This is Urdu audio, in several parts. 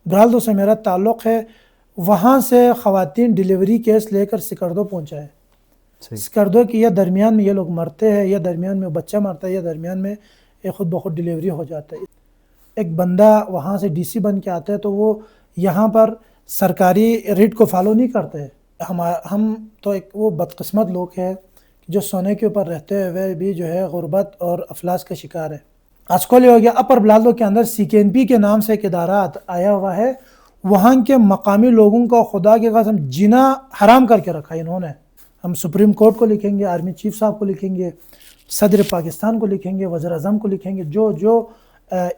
برالدو سے میرا تعلق ہے، وہاں سے خواتین ڈیلیوری کیس لے کر سکردو پہنچا ہے۔ سکردو کی یا درمیان میں یہ لوگ مرتے ہیں، یا درمیان میں بچہ مرتا ہے، یا درمیان میں یہ خود بخود ڈیلیوری ہو جاتا ہے۔ ایک بندہ وہاں سے ڈی سی بن کے آتا ہے تو وہ یہاں پر سرکاری ریٹ کو فالو نہیں کرتے۔ ہم تو ایک وہ بدقسمت لوگ ہیں جو سونے کے اوپر رہتے ہوئے بھی جو ہے غربت اور افلاس کا شکار ہے۔ اسکولی ہو گیا، اپر بلالدو کے اندر سی کے این پی کے نام سے ایک ادارہ آیا ہوا ہے، وہاں کے مقامی لوگوں کو خدا کی قسم جینا حرام کر کے رکھا ہے انہوں نے۔ ہم سپریم کورٹ کو لکھیں گے، آرمی چیف صاحب کو لکھیں گے، صدر پاکستان کو لکھیں گے، وزیر اعظم کو لکھیں گے، جو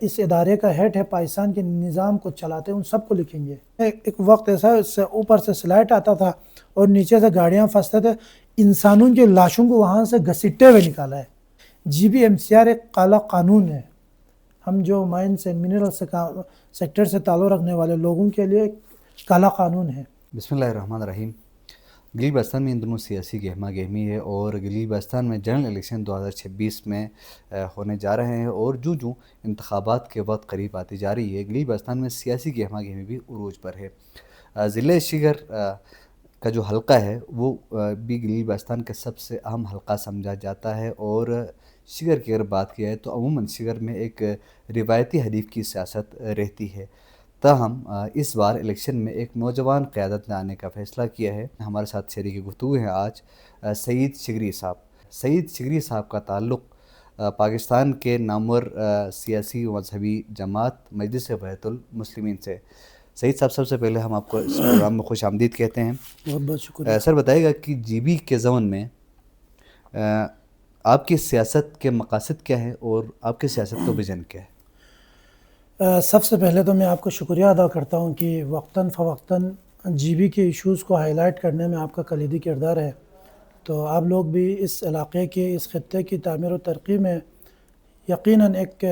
اس ادارے کا ہیڈ ہے، پاکستان کے نظام کو چلاتے ہیں، ان سب کو لکھیں گے۔ ایک وقت ایسا اس سے اوپر سے سلائٹ آتا تھا اور نیچے سے گاڑیاں پھنستے تھے، انسانوں کے لاشوں کو وہاں سے گھسیٹتے ہوئے نکالا ہے۔ جی بی ایم سی آر ایک کالا قانون ہے، ہم جو مائنس اینڈ منرل سیکٹر سے تعلق رکھنے والے لوگوں کے لیے کالا قانون ہے۔ بسم اللہ الرحمن الرحیم۔ گلیل بلتستان میں ان دنوں سیاسی گہما گہمی ہے، اور گلیل بلتستان میں جنرل الیکشن 2026 میں ہونے جا رہے ہیں، اور جو انتخابات کے وقت قریب آتی جا رہی ہے، گلیل بلتستان میں سیاسی گہما گہمی بھی عروج پر ہے۔ ضلع شگر کا جو حلقہ ہے وہ بھی گلیل بلتستان کا سب سے اہم حلقہ سمجھا جاتا ہے، اور شگر کی اگر بات کی جائے تو عموماً شگر میں ایک روایتی حریف کی سیاست رہتی ہے۔ تاہم اس بار الیکشن میں ایک نوجوان قیادت نے آنے کا فیصلہ کیا ہے۔ ہمارے ساتھ شریک گفتگو ہیں آج سعید شگری صاحب۔ سعید شگری صاحب کا تعلق پاکستان کے نامور سیاسی و مذہبی جماعت مجلس بحیثیت المسلمین سے۔ سعید صاحب، سب سے پہلے ہم آپ کو اس پروگرام میں خوش آمدید کہتے ہیں۔ بہت بہت شکریہ۔ سر، بتائیے گا کہ جی بی کے زمن میں آپ کی سیاست کے مقاصد کیا ہیں اور آپ کی سیاست کا ویژن کیا ہے؟ سب سے پہلے تو میں آپ کو شکریہ ادا کرتا ہوں کہ وقتاً فوقتاً جی بی کے ایشوز کو ہائی لائٹ کرنے میں آپ کا کلیدی کردار ہے۔ تو آپ لوگ بھی اس علاقے کی، اس خطے کی تعمیر و ترقی میں یقیناً ایک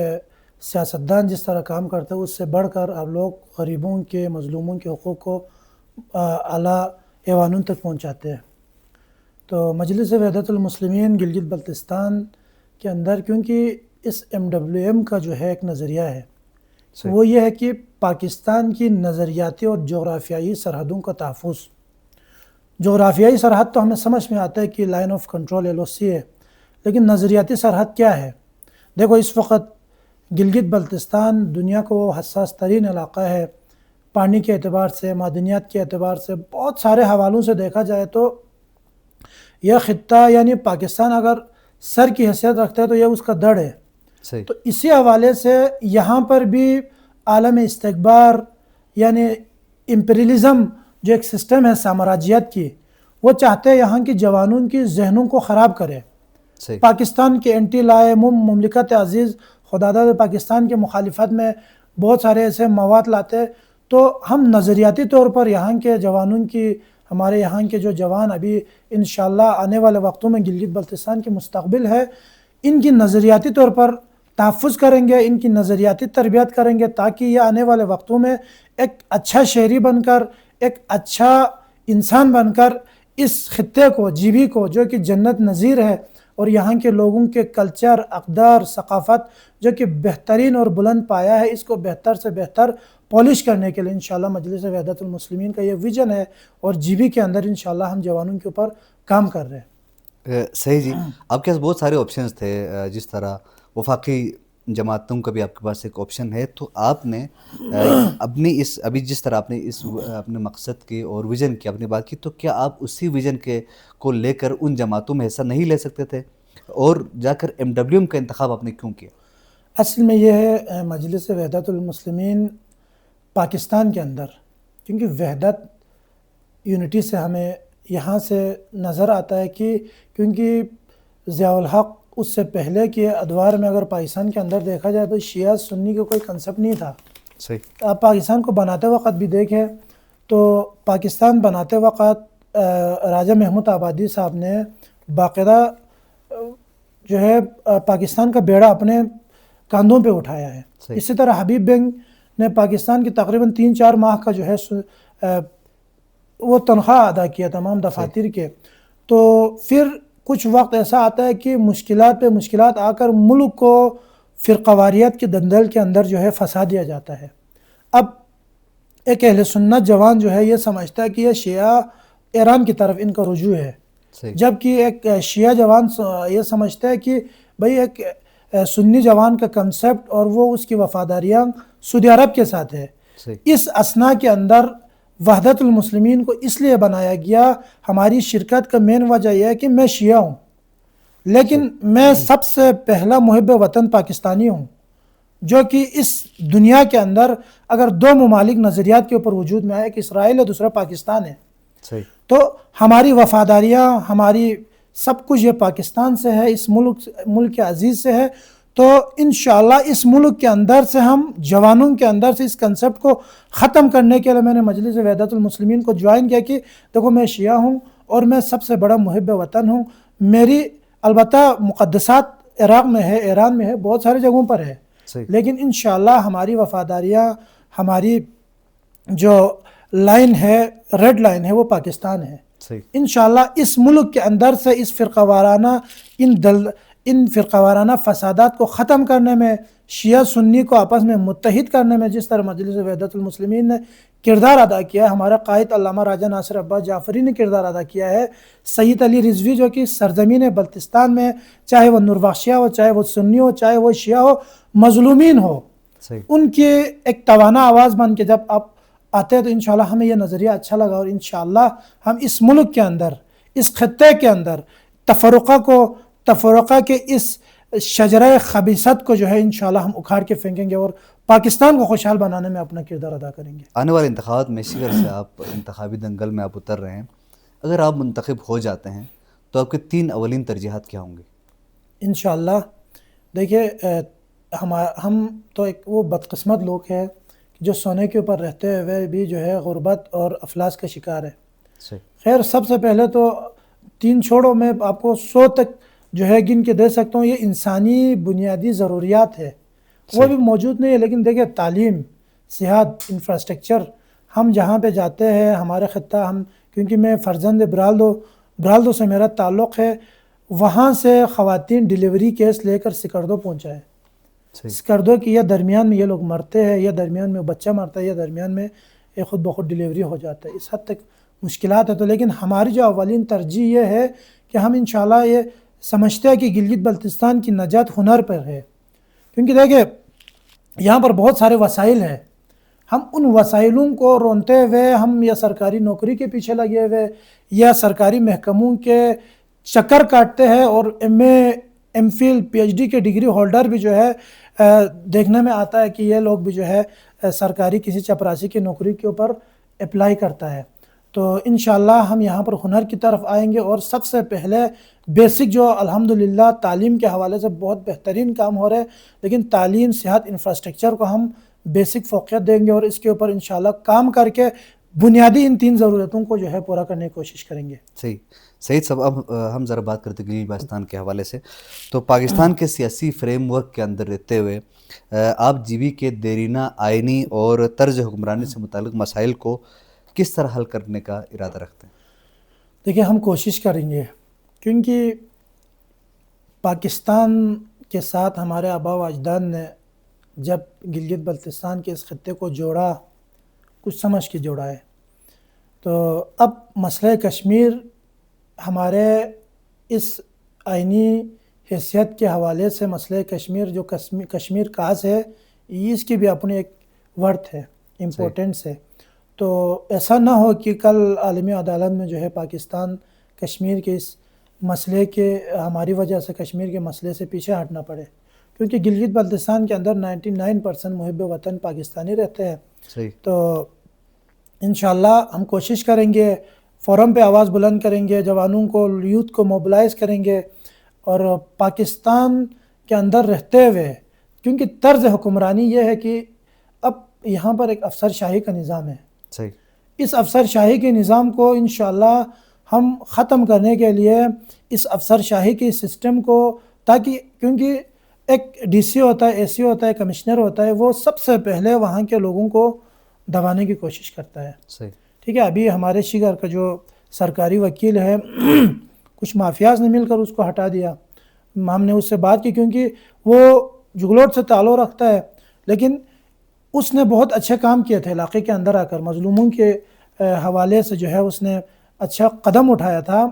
سیاستدان جس طرح کام کرتا ہے اس سے بڑھ کر آپ لوگ غریبوں کے، مظلوموں کے حقوق کو اعلیٰ ایوانوں تک پہنچاتے ہیں۔ تو مجلس وحدت المسلمین گلگت بلتستان کے اندر، کیونکہ اس ایم ڈبلیو ایم کا جو ہے ایک نظریہ ہے، وہ یہ ہے کہ پاکستان کی نظریاتی اور جغرافیائی سرحدوں کا تحفظ۔ جغرافیائی سرحد تو ہمیں سمجھ میں آتا ہے کہ line of control L O C ہے، لیکن نظریاتی سرحد کیا ہے؟ دیکھو، اس وقت گلگت بلتستان دنیا کا وہ حساس ترین علاقہ ہے، پانی کے اعتبار سے، معدنیات کے اعتبار سے، بہت سارے حوالوں سے دیکھا جائے تو یہ خطہ یعنی پاکستان اگر سر کی حیثیت رکھتا ہے تو یہ اس کا دڑ ہے۔ تو اسی حوالے سے یہاں پر بھی عالم استکبار یعنی امپیریلزم جو ایک سسٹم ہے سامراجیت کی، وہ چاہتے ہیں یہاں کی جوانوں کی ذہنوں کو خراب کرے۔ پاکستان کے اینٹی لائے مملکت عزیز خداداد پاکستان کے مخالفت میں بہت سارے ایسے مواد لاتے، تو ہم نظریاتی طور پر یہاں کے جوانوں کی، ہمارے یہاں کے جو جوان ابھی انشاءاللہ آنے والے وقتوں میں گلگت بلتستان کی مستقبل ہے، ان کی نظریاتی طور پر تحفظ کریں گے، ان کی نظریاتی تربیت کریں گے، تاکہ یہ آنے والے وقتوں میں ایک اچھا شہری بن کر، ایک اچھا انسان بن کر اس خطے کو، جی بی کو، جو کہ جنت نظیر ہے، اور یہاں کے لوگوں کے کلچر، اقدار، ثقافت جو کہ بہترین اور بلند پایا ہے، اس کو بہتر سے بہتر پالش کرنے کے لیے انشاءاللہ مجلس وحدت المسلمین کا یہ ویژن ہے، اور جی بی کے اندر انشاءاللہ ہم جوانوں کے اوپر کام کر رہے ہیں۔ صحیح جی، آپ کے پاس بہت سارے آپشنز تھے، جس طرح وفاقی جماعتوں کا بھی آپ کے پاس ایک آپشن ہے، تو آپ نے اپنی اس ابھی جس طرح آپ نے اس اپنے مقصد کی اور ویژن کی اپنی بات کی، تو کیا آپ اسی ویژن کو لے کر ان جماعتوں میں حصہ نہیں لے سکتے تھے، اور جا کر ایم ڈبلیو ایم کا انتخاب آپ نے کیوں کیا؟ اصل میں یہ ہے مجلس وحدت المسلمین پاکستان کے اندر، کیونکہ وحدت یونٹی سے ہمیں یہاں سے نظر آتا ہے کہ کیونکہ ضیاء الحق اس سے پہلے کے ادوار میں اگر پاکستان کے اندر دیکھا جائے تو شیعہ سنی کا کوئی کنسپٹ نہیں تھا۔ صحیح۔ آپ پاکستان کو بناتے وقت بھی دیکھیں تو پاکستان بناتے وقت راجہ محمود آبادی صاحب نے باقاعدہ جو ہے پاکستان کا بیڑا اپنے کاندھوں پہ اٹھایا ہے۔ اسی طرح حبیب بینگ نے پاکستان کی تقریباً 3-4 ماہ کا جو ہے وہ تنخواہ ادا کیا تمام دفاتر کے۔ تو پھر کچھ وقت ایسا آتا ہے کہ مشکلات پہ مشکلات آ کر ملک کو فرقہ واریت کے دندل کے اندر جو ہے پھنسا دیا جاتا ہے۔ اب ایک اہل سنت جوان جو ہے یہ سمجھتا ہے کہ یہ شیعہ ایران کی طرف ان کا رجوع ہے، صحیح جبکہ ایک شیعہ جوان یہ سمجھتا ہے کہ بھئی ایک سنی جوان کا کنسپٹ اور وہ اس کی وفاداریاں سعودی عرب کے ساتھ ہے۔ صحیح اس اثنا کے اندر وحدت المسلمین کو اس لیے بنایا گیا، ہماری شرکت کا مین وجہ یہ ہے کہ میں شیعہ ہوں، لیکن میں سب سے پہلا محب وطن پاکستانی ہوں، جو کہ اس دنیا کے اندر اگر دو ممالک نظریات کے اوپر وجود میں آئے، ایک اسرائیل ہے دوسرا پاکستان ہے، صحیح تو ہماری وفاداریاں ہماری سب کچھ یہ پاکستان سے ہے، اس ملک عزیز سے ہے۔ تو انشاءاللہ اس ملک کے اندر سے ہم جوانوں کے اندر سے اس کنسپٹ کو ختم کرنے کے لیے میں نے مجلس وحدت المسلمین کو جوائن کیا کہ دیکھو میں شیعہ ہوں اور میں سب سے بڑا محب وطن ہوں، میری البتہ مقدسات عراق میں ہے، ایران میں ہے، بہت سارے جگہوں پر ہے، صحیح لیکن انشاءاللہ ہماری وفاداریاں، ہماری جو لائن ہے، ریڈ لائن ہے، وہ پاکستان ہے۔ صحیح انشاءاللہ اس ملک کے اندر سے اس فرقہ وارانہ ان فرقہ وارانہ فسادات کو ختم کرنے میں، شیعہ سنی کو آپس میں متحد کرنے میں جس طرح مجلس وحدت المسلمین نے کردار ادا کیا ہے، ہمارا قائد علامہ راجہ ناصر عباس جعفری نے کردار ادا کیا ہے، سید علی رضوی جو کہ سرزمین بلتستان میں چاہے وہ نوربخشیہ ہو، چاہے وہ سنی ہو، چاہے وہ شیعہ ہو، مظلومین ہو، صحیح ان کے ایک توانا آواز بن کے جب آپ آتے ہیں تو انشاءاللہ ہمیں یہ نظریہ اچھا لگا، اور انشاءاللہ ہم اس ملک کے اندر، اس خطے کے اندر تفرقہ کے اس شجرہ خبیثت کو جو ہے انشاءاللہ ہم اکھاڑ کے پھینکیں گے اور پاکستان کو خوشحال بنانے میں اپنا کردار ادا کریں گے۔ آنے والے انتخابات میں اسی طرح سے آپ انتخابی دنگل میں آپ اتر رہے ہیں، اگر آپ منتخب ہو جاتے ہیں تو آپ کے 3 اولین ترجیحات کیا ہوں گے؟ انشاءاللہ دیکھیے ہم تو ایک وہ بدقسمت لوگ ہیں جو سونے کے اوپر رہتے ہوئے بھی جو ہے غربت اور افلاس کا شکار ہے۔ صحیح خیر سب سے پہلے تو 3 چھوڑو، میں آپ کو 100 تک جو ہے گن کے دے سکتا ہوں، یہ انسانی بنیادی ضروریات ہے، وہ بھی موجود نہیں ہے، لیکن دیکھیں تعلیم، صحت، انفراسٹرکچر، ہم جہاں پہ جاتے ہیں ہمارے خطہ، کیونکہ میں فرزند برالدو سے میرا تعلق ہے، وہاں سے خواتین ڈیلیوری کیس لے کر سکردو پہنچا ہے، صحیح سکردو کی یا درمیان میں یہ لوگ مرتے ہیں، یا درمیان میں بچہ مرتا ہے، یا درمیان میں خود بخود ڈیلیوری ہو جاتا ہے، اس حد تک مشکلات ہے۔ تو لیکن ہماری جو اولین ترجیح یہ ہے کہ ہم انشاءاللہ یہ سمجھتے ہیں کہ گلگت بلتستان کی نجات ہنر پر ہے، کیونکہ دیکھیں یہاں پر بہت سارے وسائل ہیں، ہم ان وسائلوں کو رونتے ہوئے ہم یا سرکاری نوکری کے پیچھے لگے ہوئے یا سرکاری محکموں کے چکر کاٹتے ہیں، اور M Phil P H D کے ڈگری ہولڈر بھی جو ہے دیکھنے میں آتا ہے کہ یہ لوگ بھی جو ہے سرکاری کسی چپراسی کی نوکری کے اوپر اپلائی کرتا ہے۔ تو انشاءاللہ ہم یہاں پر ہنر کی طرف آئیں گے، اور سب سے پہلے بیسک جو الحمدللہ تعلیم کے حوالے سے بہت بہترین کام ہو رہا ہے، لیکن تعلیم، صحت، انفراسٹرکچر کو ہم بیسک فوقیت دیں گے، اور اس کے اوپر انشاءاللہ کام کر کے بنیادی ان 3 ضرورتوں کو جو ہے پورا کرنے کی کوشش کریں گے۔ صحیح سعید صاحب، اب ہم ذرا بات کرتے ہیں گلگت بلتستان کے حوالے سے، تو پاکستان کے سیاسی فریم ورک کے اندر رہتے ہوئے آپ جی بی کے دیرینہ آئینی اور طرز حکمرانی سے متعلق مسائل کو کس طرح حل کرنے کا ارادہ رکھتے ہیں؟ دیکھیں ہم کوشش کریں گے، کیونکہ پاکستان کے ساتھ ہمارے آباء و اجداد نے جب گلگت بلتستان کے اس خطے کو جوڑا، کچھ سمجھ کے جوڑا ہے، تو اب مسئلہ کشمیر ہمارے اس آئینی حیثیت کے حوالے سے مسئلہ کشمیر جو کشمیر کاز ہے، اس کی بھی اپنی ایک ورتھ ہے، امپورٹنس ہے۔ تو ایسا نہ ہو کہ کل عالمی عدالت میں جو ہے پاکستان کشمیر کے اس مسئلے کے ہماری وجہ سے کشمیر کے مسئلے سے پیچھے ہٹنا پڑے، کیونکہ گلگت بلتستان کے اندر 99% محب وطن پاکستانی رہتے ہیں۔ صحیح تو انشاءاللہ ہم کوشش کریں گے، فورم پہ آواز بلند کریں گے، جوانوں کو، یوتھ کو موبلائز کریں گے، اور پاکستان کے اندر رہتے ہوئے، کیونکہ طرز حکمرانی یہ ہے کہ اب یہاں پر ایک افسر شاہی کا نظام ہے، صحیح اس افسر شاہی کے نظام کو انشاءاللہ ہم ختم کرنے کے لیے اس افسر شاہی کے سسٹم کو، تاکہ کیونکہ ایک ڈی سی ہوتا ہے، اے سی ہوتا ہے، کمشنر ہوتا ہے، وہ سب سے پہلے وہاں کے لوگوں کو دبانے کی کوشش کرتا ہے، صحیح ٹھیک ہے۔ ابھی ہمارے شیگر کا جو سرکاری وکیل ہے کچھ مافیاز نے مل کر اس کو ہٹا دیا، ہم نے اس سے بات کی، کیونکہ وہ جگلوٹ سے تعلق رکھتا ہے، لیکن اس نے بہت اچھے کام کیے تھے علاقے کے اندر آ کر، مظلوموں کے حوالے سے جو ہے اس نے اچھا قدم اٹھایا تھا.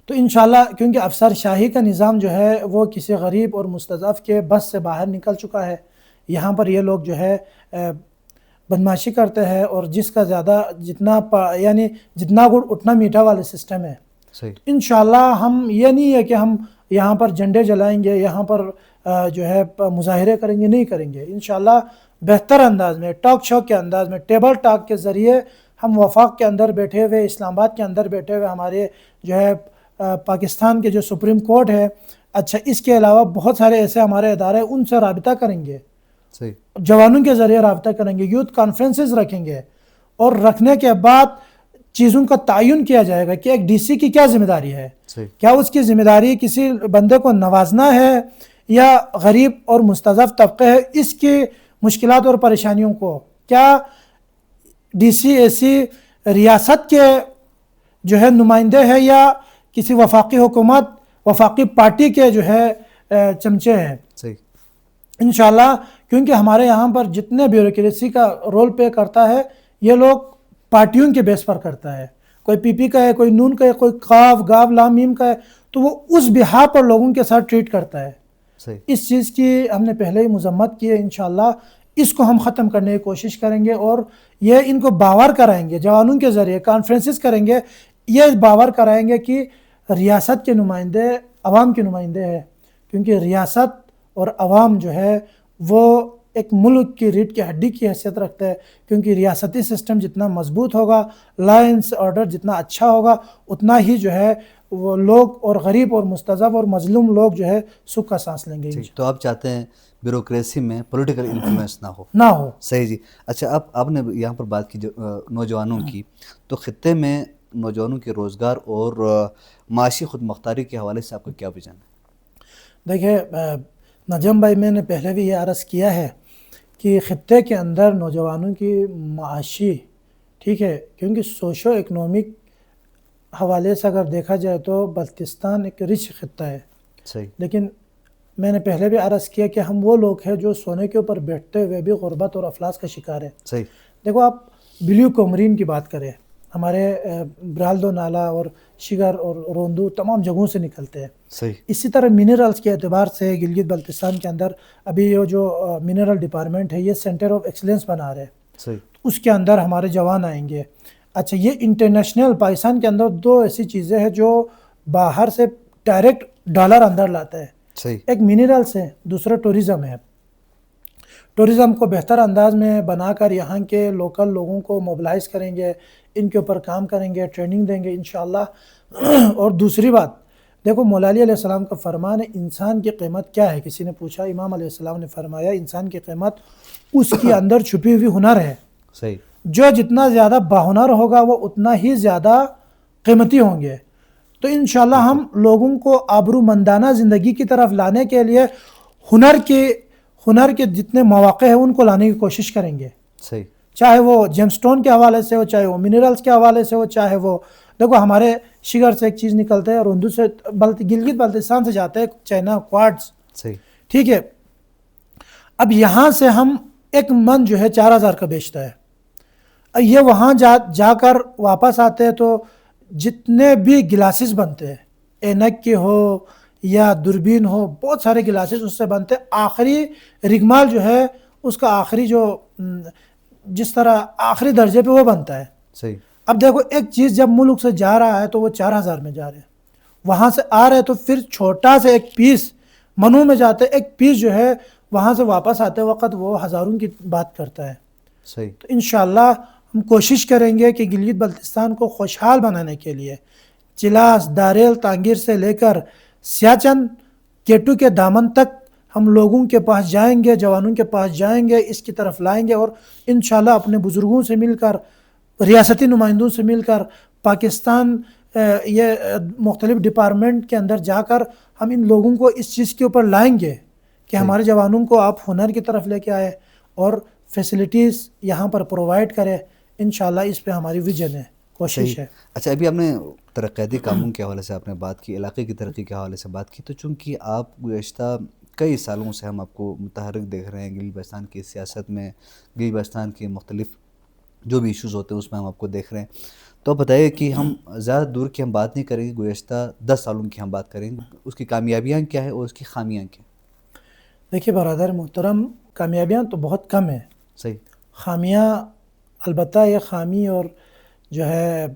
تو انشاءاللہ کیونکہ افسر شاہی کا نظام جو ہے وہ کسی غریب اور مستضعف کے بس سے باہر نکل چکا ہے. یہاں پر یہ لوگ جو ہے بدمعاشی کرتے ہیں، اور جس کا زیادہ یعنی جتنا گڑ اتنا میٹھا والے سسٹم ہے. صحیح. انشاءاللہ ہم یہ نہیں ہے کہ ہم یہاں پر جھنڈے جلائیں گے، یہاں پر جو ہے مظاہرے کریں گے، نہیں کریں گے. انشاءاللہ بہتر انداز میں، ٹاک شو کے انداز میں، ٹیبل ٹاک کے ذریعے ہم وفاق کے اندر بیٹھے ہوئے، اسلام آباد کے اندر بیٹھے ہوئے، ہمارے جو ہے پاکستان کے جو سپریم کورٹ ہے، اچھا اس کے علاوہ بہت سارے ایسے ہمارے ادارے، ان سے رابطہ کریں گے. صحیح. جوانوں کے ذریعے رابطہ کریں گے، یوتھ کانفرنسز رکھیں گے، اور رکھنے کے بعد چیزوں کا تعین کیا جائے گا کہ ایک ڈی سی کی کیا ذمہ داری ہے. صحیح. کیا اس کی ذمہ داری کسی بندے کو نوازنا ہے، یا غریب اور مستضعف طبقے ہے اس کی مشکلات اور پریشانیوں کو؟ کیا ڈی سی اے سی ریاست کے جو ہے نمائندے ہیں، یا کسی وفاقی حکومت، وفاقی پارٹی کے جو ہے چمچے ہیں؟ صحیح. انشاءاللہ کیونکہ ہمارے یہاں پر جتنے بیوروکریسی کا رول پلے کرتا ہے، یہ لوگ پارٹیوں کے بیس پر کرتا ہے. کوئی پی پی کا ہے، کوئی نون کا ہے، کوئی قاف گاف لام میم کا ہے، تو وہ اس بہا پر لوگوں کے ساتھ ٹریٹ کرتا ہے. صحیح. اس چیز کی ہم نے پہلے ہی مذمت کی ہے. انشاءاللہ اس کو ہم ختم کرنے کی کوشش کریں گے، اور یہ ان کو باور کرائیں گے، جوانوں کے ذریعے کانفرنسز کریں گے، یہ باور کرائیں گے کہ ریاست کے نمائندے عوام کے نمائندے ہیں. کیونکہ ریاست اور عوام جو ہے وہ ایک ملک کی ریڑھ کی ہڈی کی حیثیت رکھتا ہے. کیونکہ ریاستی سسٹم جتنا مضبوط ہوگا، لا اینڈ آرڈر جتنا اچھا ہوگا، اتنا ہی جو ہے وہ لوگ اور غریب اور مستضعف اور مظلوم لوگ جو ہے سکھ کا سانس لیں گے. تو آپ چاہتے ہیں بیوروکریسی میں پولیٹیکل انفلوئنس نہ ہو. صحیح جی. اچھا، اب آپ نے یہاں پر بات کی نوجوانوں کی، تو خطے میں نوجوانوں کے روزگار اور معاشی خود مختاری کے حوالے سے آپ کا کیا ویژن ہے؟ دیکھیں نجم بھائی، میں نے پہلے بھی یہ عرض کیا ہے کہ خطے کے اندر نوجوانوں کی معاشی، ٹھیک ہے، کیونکہ سوشو اکنامک حوالے سے اگر دیکھا جائے تو بلتستان ایک رچ خطہ ہے. صحیح. لیکن میں نے پہلے بھی عرض کیا کہ ہم وہ لوگ ہیں جو سونے کے اوپر بیٹھتے ہوئے بھی غربت اور افلاس کا شکار ہے. صحیح. دیکھو آپ بلیو کومرین کی بات کریں، ہمارے برالدو نالا اور شگر اور روندو تمام جگہوں سے نکلتے ہیں. صحیح. اسی طرح منرلز کے اعتبار سے گلگت بلتستان کے اندر ابھی یہ جو منرل ڈپارٹمنٹ ہے، یہ سینٹر آف ایکسلنس بنا رہے ہیں. صحیح. اس کے اندر ہمارے جوان آئیں گے. اچھا، یہ انٹرنیشنل پاکستان کے اندر دو ایسی چیزیں ہیں جو باہر سے ڈائریکٹ ڈالر اندر لاتا ہے. صحیح. ایک منرلز ہے، دوسرا ٹورزم ہے. ٹورزم کو بہتر انداز میں بنا کر یہاں کے لوکل لوگوں کو موبلائز کریں گے، ان کے اوپر کام کریں گے، ٹریننگ دیں گے انشاءاللہ. اور دوسری بات، دیکھو مولا علی علیہ السلام کا فرمان ہے، انسان کی قیمت کیا ہے؟ کسی نے پوچھا، امام علیہ السلام نے فرمایا انسان کی قیمت اس کی اندر چھپی ہوئی ہنر ہے. صحیح. جو جتنا زیادہ باہنر ہوگا وہ اتنا ہی زیادہ قیمتی ہوں گے. تو انشاءاللہ ہم لوگوں کو آبرومندانہ زندگی کی طرف لانے کے لیے ہنر کے جتنے مواقع ہیں ان کو لانے کی کوشش کریں گے. صحیح. چاہے وہ جیم سٹون کے حوالے سے ہو، چاہے وہ منرلز کے حوالے سے ہو، چاہے وہ دیکھو ہمارے شگر سے ایک چیز نکلتا ہے اور اردو سے گلگت بلتستان سے جاتا ہے چائنا کوارٹز. صحیح. ٹھیک ہے، اب یہاں سے ہم ایک من جو ہے 4000 کا بیچتا ہے. یہ وہاں جا کر واپس آتے ہیں تو جتنے بھی گلاسز بنتے ہیں، اینک کے ہو یا دوربین ہو، بہت سارے گلاسز اس سے بنتے ہیں. آخری رگمال جو ہے اس کا آخری جو جس طرح آخری درجے پہ وہ بنتا ہے. صحیح. اب دیکھو ایک چیز جب ملک سے جا رہا ہے تو وہ 4000 میں جا رہے ہیں، وہاں سے آ رہے تو پھر چھوٹا سے ایک پیس منو میں جاتے، ایک پیس جو ہے وہاں سے واپس آتے وقت وہ ہزاروں کی بات کرتا ہے. صحیح. تو انشاءاللہ ہم کوشش کریں گے کہ گلگت بلتستان کو خوشحال بنانے کے لیے چلاس، داریل، تانگیر سے لے کر سیاچن، کیٹو کے دامن تک ہم لوگوں کے پاس جائیں گے، جوانوں کے پاس جائیں گے، اس کی طرف لائیں گے، اور انشاءاللہ اپنے بزرگوں سے مل کر، ریاستی نمائندوں سے مل کر، پاکستان یہ مختلف ڈپارٹمنٹ کے اندر جا کر ہم ان لوگوں کو اس چیز کے اوپر لائیں گے کہ ہمارے جوانوں کو آپ ہنر کی طرف لے کے آئے اور فیسلٹیز یہاں پر پرووائڈ کرے. انشاءاللہ اس پہ ہماری ویژن ہے، کوشش ہے. اچھا، ابھی آپ نے ترقیاتی کاموں کے حوالے سے آپ نے بات کی، علاقے کی ترقی کے حوالے سے بات کی، تو چونکہ آپ گزشتہ کئی سالوں سے ہم آپ کو متحرک دیکھ رہے ہیں گلگت بلتستان کی سیاست میں، گلگت بلتستان کے مختلف جو بھی ایشوز ہوتے ہیں اس میں ہم آپ کو دیکھ رہے ہیں. تو آپ بتائیے کہ ہم زیادہ دور کی ہم بات نہیں کریں گے، گزشتہ 10 سالوں کی ہم بات کریں گے، اس کی کامیابیاں کیا ہیں اور اس کی خامیاں کیا ہیں؟ دیکھیے برادر محترم، کامیابیاں تو بہت کم ہیں، صحیح. خامیاں البتہ یہ خامی اور جو ہے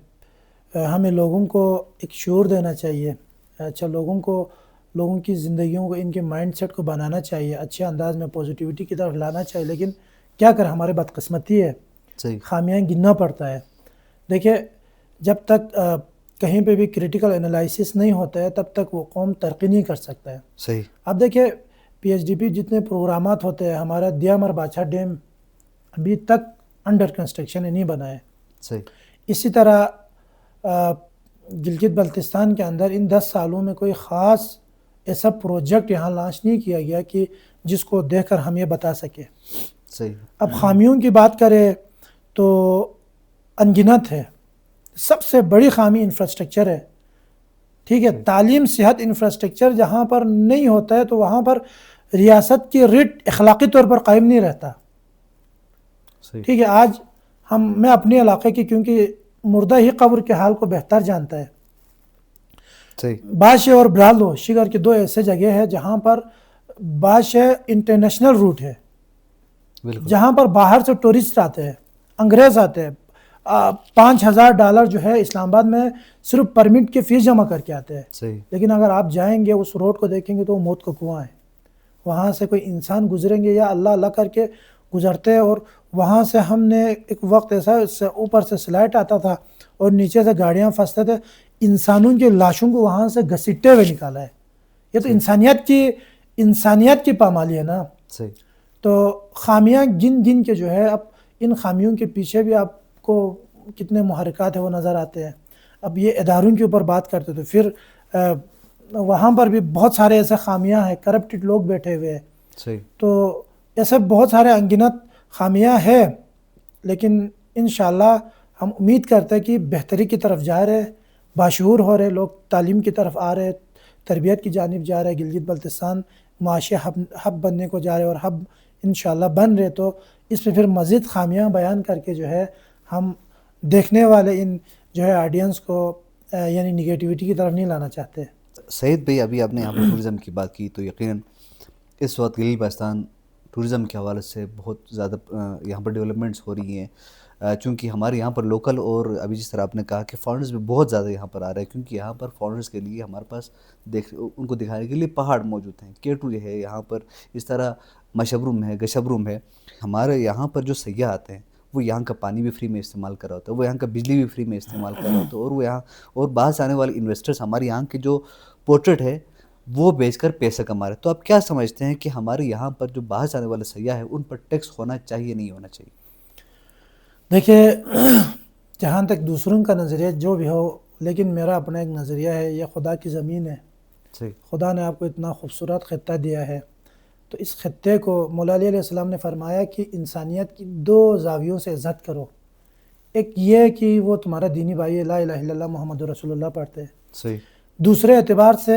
ہمیں لوگوں کو ایک شعور دینا چاہیے. اچھا لوگوں کی زندگیوں کو، ان کے مائنڈ سیٹ کو بنانا چاہیے، اچھے انداز میں پوزیٹیوٹی کی طرف لانا چاہیے. لیکن کیا کریں، ہمارے بدقسمتی ہے، صحیح. خامیاں گننا پڑتا ہے. دیکھیں جب تک کہیں پہ بھی کریٹیکل انالائسس نہیں ہوتا ہے تب تک وہ قوم ترقی نہیں کر سکتا ہے. صحیح. اب دیکھیں PHDP جتنے پروگرامات ہوتے ہیں، ہمارا دیامر باچھا ڈیم ابھی تک انڈر کنسٹرکشن نہیں بنا ہے. صحیح. اسی طرح گلگت بلتستان کے اندر ان 10 سالوں میں کوئی خاص ایسا پروجیکٹ یہاں لانچ نہیں کیا گیا کہ جس کو دیکھ کر ہم یہ بتا سکیں. صحیح. اب خامیوں کی بات کریں تو انگنت ہے. سب سے بڑی خامی انفراسٹرکچر ہے. ٹھیک ہے، تعلیم صحت انفراسٹرکچر جہاں پر نہیں ہوتا ہے تو وہاں پر ریاست کی ریٹ اخلاقی طور پر قائم نہیں رہتا. صحیح. ٹھیک ہے، آج میں اپنے علاقے کی، کیونکہ مردہ ہی قبر کے حال کو بہتر جانتا ہے. صحیح. باشے اور برالو شگر کے 2 ایسے جگہ ہیں جہاں پر باشے انٹرنیشنل روٹ ہے، بالکل. جہاں پر باہر سے ٹورسٹ آتے ہیں، انگریز آتے ہیں. $5,000 جو ہے اسلام آباد میں صرف پرمٹ کی فیس جمع کر کے آتے ہیں. صحیح. لیکن اگر آپ جائیں گے اس روڈ کو دیکھیں گے تو وہ موت کا کنواں ہے. وہاں سے کوئی انسان گزریں گے یا اللہ اللہ کر کے گزرتے ہیں. اور وہاں سے ہم نے ایک وقت ایسا اوپر سے سلائٹ آتا تھا اور نیچے سے گاڑیاں پھنستے تھے، انسانوں کی لاشوں کو وہاں سے گھسیٹتے ہوئے نکالا ہے. یہ تو انسانیت کی پامالی ہے نا. صحیح. تو خامیاں گن کے جو ہے، اب ان خامیوں کے پیچھے بھی آپ کو کتنے محرکات ہیں وہ نظر آتے ہیں. اب یہ اداروں کے اوپر بات کرتے تو پھر وہاں پر بھی بہت سارے ایسے خامیاں ہیں، کرپٹڈ لوگ بیٹھے ہوئے ہیں. صحیح. تو ایسے بہت سارے انگنت خامیاں ہیں، لیکن انشاءاللہ ہم امید کرتے ہیں کہ بہتری کی طرف جا رہے، باشعور ہو رہے لوگ، تعلیم کی طرف آ رہے، تربیت کی جانب جا رہے. گلگت بلتستان معاشی ہب بننے کو جا رہے اور ہب انشاءاللہ بن رہے. تو اس پہ پھر مزید خامیاں بیان کر کے جو ہے ہم دیکھنے والے ان جو ہے آڈینس کو یعنی نگیٹیوٹی کی طرف نہیں لانا چاہتے. سعید بھائی، ابھی آپ نے یہاں پر ٹورزم کی بات کی، تو یقیناً اس وقت گلگت بلتستان ٹورزم کے حوالے سے بہت زیادہ یہاں پر ڈیولپمنٹس ہو رہی ہیں، چونکہ ہمارے یہاں پر لوکل، اور ابھی جس طرح آپ نے کہا کہ فارنرز بھی بہت زیادہ یہاں پر آ رہے ہیں، کیونکہ یہاں پر فارنرز کے لیے ہمارے پاس ان کو دکھانے کے لیے پہاڑ موجود ہیں. K2 ہے یہاں پر، اس طرح مشبرم ہے، گشبرم ہے. ہمارے یہاں پر جو سیاح آتے ہیں وہ یہاں کا پانی بھی فری میں استعمال کر رہا ہوتا ہے، وہ یہاں کا بجلی بھی فری میں استعمال کر رہا ہوتا ہے، اور وہ یہاں اور باہر سے آنے والے انویسٹرز ہمارے یہاں کے جو پورٹریٹ ہے وہ بیچ کر پیسہ کما رہے ہیں. تو آپ کیا سمجھتے ہیں کہ ہمارے یہاں پر جو باہر سے آنے والے سیاح ہیں ان پر ٹیکس ہونا چاہیے نہیں ہونا چاہیے؟ دیکھیے جہاں تک دوسروں کا نظریہ جو بھی ہو، لیکن میرا اپنا ایک نظریہ ہے، یہ خدا کی زمین ہے. صحیح. خدا نے آپ کو اتنا خوبصورت خطہ دیا ہے، تو اس خطے کو مولا علی علیہ السلام نے فرمایا کہ انسانیت کی 2 زاویوں سے عزت کرو. ایک یہ کہ وہ تمہارا دینی بھائی ہے، لا الہ الا اللہ محمد رسول اللہ پڑھتے ہیں. صحیح. دوسرے اعتبار سے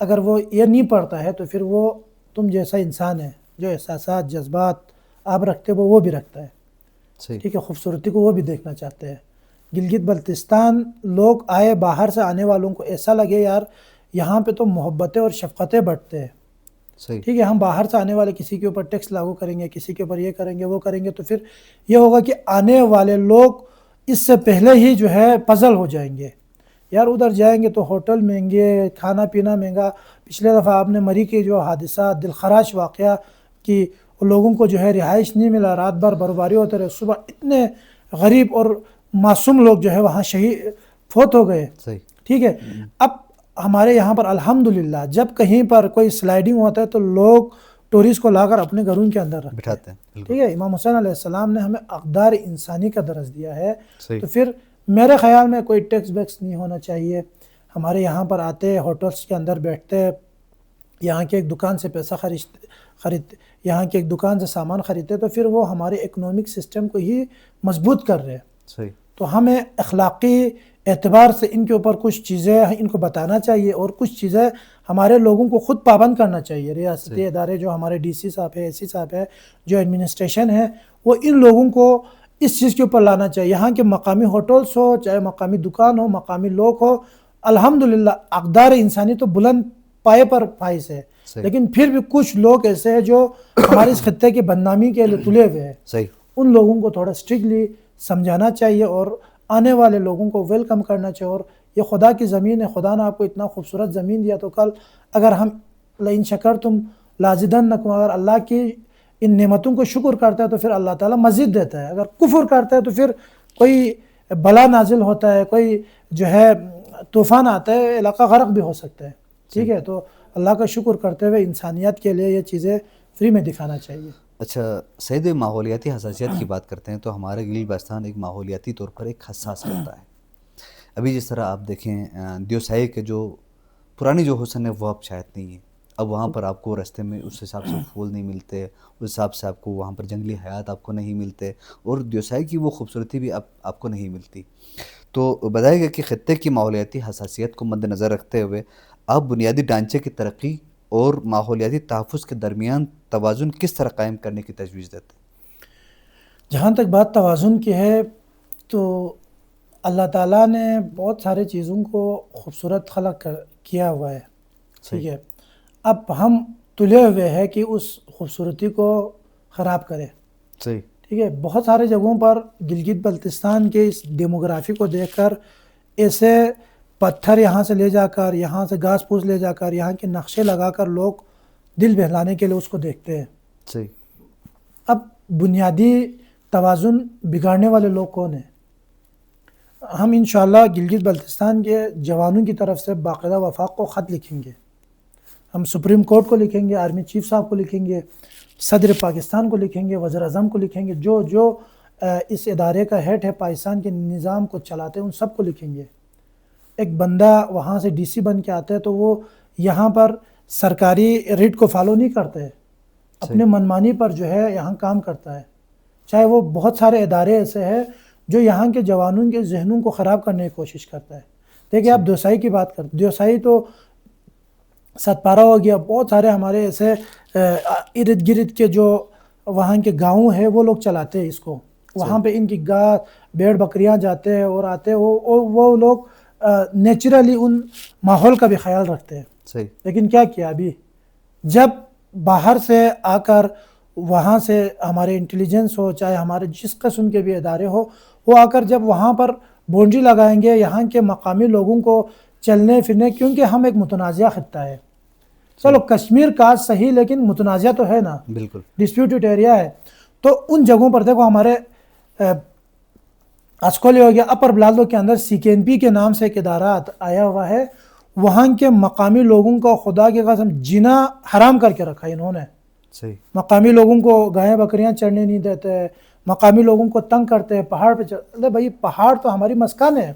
اگر وہ یہ نہیں پڑھتا ہے تو پھر وہ تم جیسا انسان ہے، جو احساسات جذبات آپ رکھتے وہ بھی رکھتا ہے. صحیح. ٹھیک ہے، خوبصورتی کو وہ بھی دیکھنا چاہتے ہیں. گلگت بلتستان لوگ آئے، باہر سے آنے والوں کو ایسا لگے یار یہاں پہ تو محبتیں اور شفقتیں بڑھتے ہیں. صحیح. ٹھیک ہے، ہم باہر سے آنے والے کسی کے اوپر ٹیکس لاگو کریں گے، کسی کے اوپر یہ کریں گے وہ کریں گے، تو پھر یہ ہوگا کہ آنے والے لوگ اس سے پہلے ہی جو ہے پزل ہو جائیں گے. یار ادھر جائیں گے تو ہوٹل مہنگے، کھانا پینا مہنگا. پچھلے دفعہ آپ نے مری کے جو حادثات، دلخراش واقعہ کہ لوگوں کو جو ہے رہائش نہیں ملا، رات بھر برفباری ہوتے رہے، صبح اتنے غریب اور معصوم لوگ جو ہے وہاں فوت ہو گئے. صحیح. ٹھیک ہے، اب ہمارے یہاں پر الحمدللہ جب کہیں پر کوئی سلائیڈنگ ہوتا ہے تو لوگ ٹورسٹ کو لا کر اپنے گھروں کے اندر رکھتے بٹھاتے ہیں. ٹھیک ہے، امام حسین علیہ السلام نے ہمیں اقدار انسانی کا درس دیا ہے. صحیح. تو پھر میرے خیال میں کوئی ٹیکس بیکس نہیں ہونا چاہیے. ہمارے یہاں پر آتے، ہوٹلس کے اندر بیٹھتے، یہاں کے ایک دکان سے پیسہ خریدتے، یہاں کے ایک دکان سے سامان خریدتے، تو پھر وہ ہمارے اکنامک سسٹم کو ہی مضبوط کر رہے ہیں. صحیح. تو ہمیں اخلاقی اعتبار سے ان کے اوپر کچھ چیزیں ان کو بتانا چاہیے اور کچھ چیزیں ہمارے لوگوں کو خود پابند کرنا چاہیے. ریاستی ادارے جو ہمارے ڈی سی صاحب ہے, اے سی صاحب ہے, جو ایڈمنسٹریشن ہے, وہ ان لوگوں کو اس چیز کے اوپر لانا چاہیے. یہاں کے مقامی ہوٹلس ہو, چاہے مقامی دکان ہو, مقامی لوگ ہو, الحمدللہ اقدار انسانی تو بلند پائے پر فائز ہے, لیکن پھر بھی کچھ لوگ ایسے ہیں جو ہمارے اس خطے کی بدنامی کے لیے تلے ہوئے ہیں. صحیح. ان لوگوں کو تھوڑا اسٹرکٹلی سمجھانا چاہیے اور آنے والے لوگوں کو ویلکم کرنا چاہیے. اور یہ خدا کی زمین ہے, خدا نے آپ کو اتنا خوبصورت زمین دیا, تو کل اگر ہم لئن شکرتم لازیدنکم, اگر اللہ کی ان نعمتوں کو شکر کرتا ہے تو پھر اللہ تعالیٰ مزید دیتا ہے. اگر کفر کرتا ہے تو پھر کوئی بلا نازل ہوتا ہے, کوئی جو ہے طوفان آتا ہے, علاقہ غرق بھی ہو سکتا ہے. ٹھیک ہے, تو اللہ کا شکر کرتے ہوئے انسانیت کے لیے یہ چیزیں فری میں دکھانا چاہیے. اچھا سید, ماحولیاتی حساسیت کی بات کرتے ہیں تو ہمارا گلیل بلتستان ایک ماحولیاتی طور پر ایک حساس خطہ ہے. ابھی جس طرح آپ دیکھیں دیوسائی کے جو پرانی جو حسن ہے وہ اب شاید نہیں ہے. اب وہاں پر آپ کو راستے میں اس حساب سے پھول نہیں ملتے, اس حساب سے آپ کو وہاں پر جنگلی حیات آپ کو نہیں ملتے, اور دیوسائی کی وہ خوبصورتی بھی آپ کو نہیں ملتی. تو بتائیے گا کہ خطے کی ماحولیاتی حساسیت کو مد نظر رکھتے ہوئے آپ بنیادی ڈھانچے کی ترقی اور ماحولیاتی تحفظ کے درمیان توازن کس طرح قائم کرنے کی تجویز دیتے ہیں؟ جہاں تک بات توازن کی ہے تو اللہ تعالیٰ نے بہت سارے چیزوں کو خوبصورت خلق کیا ہوا ہے. ٹھیک ہے, اب ہم تلے ہوئے ہیں کہ اس خوبصورتی کو خراب کریں. صحیح. ٹھیک ہے, بہت سارے جگہوں پر گلگت بلتستان کے اس ڈیموگرافی کو دیکھ کر ایسے پتھر یہاں سے لے جا کر, یہاں سے گھاس پھوس لے جا کر, یہاں کے نقشے لگا کر لوگ دل بہلانے کے لیے اس کو دیکھتے ہیں. صحیح. اب بنیادی توازن بگاڑنے والے لوگ کون ہیں؟ ہم انشاءاللہ گلگت بلتستان کے جوانوں کی طرف سے باقاعدہ وفاق کو خط لکھیں گے. ہم سپریم کورٹ کو لکھیں گے, آرمی چیف صاحب کو لکھیں گے, صدر پاکستان کو لکھیں گے, وزیر اعظم کو لکھیں گے, جو اس ادارے کا ہیڈ ہے, پاکستان کے نظام کو چلاتے ہیں, ان سب کو لکھیں گے. ایک بندہ وہاں سے ڈی سی بن کے آتا ہے تو وہ یہاں پر سرکاری ریٹ کو فالو نہیں کرتا ہے, اپنے منمانی پر جو ہے یہاں کام کرتا ہے. چاہے وہ بہت سارے ادارے ایسے ہیں جو یہاں کے جوانوں کے ذہنوں کو خراب کرنے کی کوشش کرتا ہے. دیکھیں آپ دیوسائی کی بات کرتے, دیوسائی تو ستپارہ ہو گیا, بہت سارے ہمارے ایسے ارد گرد کے جو وہاں کے گاؤں ہیں وہ لوگ چلاتے ہیں اس کو. وہاں پہ ان کی گاہ بیڑ بکریاں جاتے ہیں اور آتے ہیں, وہ لوگ نیچرلی ان ماحول کا بھی خیال رکھتے ہیں. صحیح. لیکن کیا کیا ابھی, جب باہر سے آ کر وہاں سے ہمارے انٹیلیجنس ہو, چاہے ہمارے جس قسم کے بھی ادارے ہو, وہ آ کر جب وہاں پر بونڈری لگائیں گے یہاں کے مقامی لوگوں کو چلنے پھرنے, کیونکہ ہم ایک متنازع خطہ ہے. چلو کشمیر کا صحیح, لیکن متنازع تو ہے نا, بالکل ڈسپیوٹڈ ایریا ہے. تو ان جگہوں پر دیکھو ہمارے اسکولی ہو گیا, اپر بلالدو کے اندر سی کے این پی کے نام سے ایک ادارہ آیا ہوا ہے. وہاں کے مقامی لوگوں کو خدا کی قسم جینا حرام کر کے رکھا انہوں نے. صحیح. مقامی لوگوں کو گائیں بکریاں چڑھنے نہیں دیتے, مقامی لوگوں کو تنگ کرتے ہیں, پہاڑ پہ چلے. بھائی پہاڑ تو ہماری مسکن ہے,